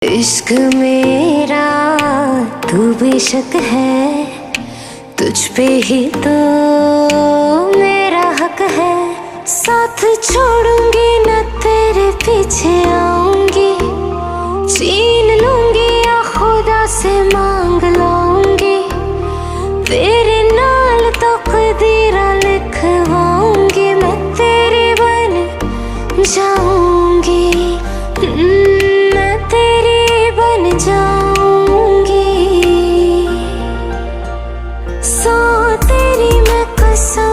इश्क मेरा तू बेशक है, तुझ पे ही तो मेरा हक है। साथ छोड़ूंगी न तेरे पीछे आऊंगी, छीन लूंगी या खुदा से मांग लाऊंगी, तेरे नाल तो कदीरा लिखवाऊंगी, मैं तेरी बन जाऊंगी, मैं तेरी बन जाऊंगी। सौ तेरी मैं कसम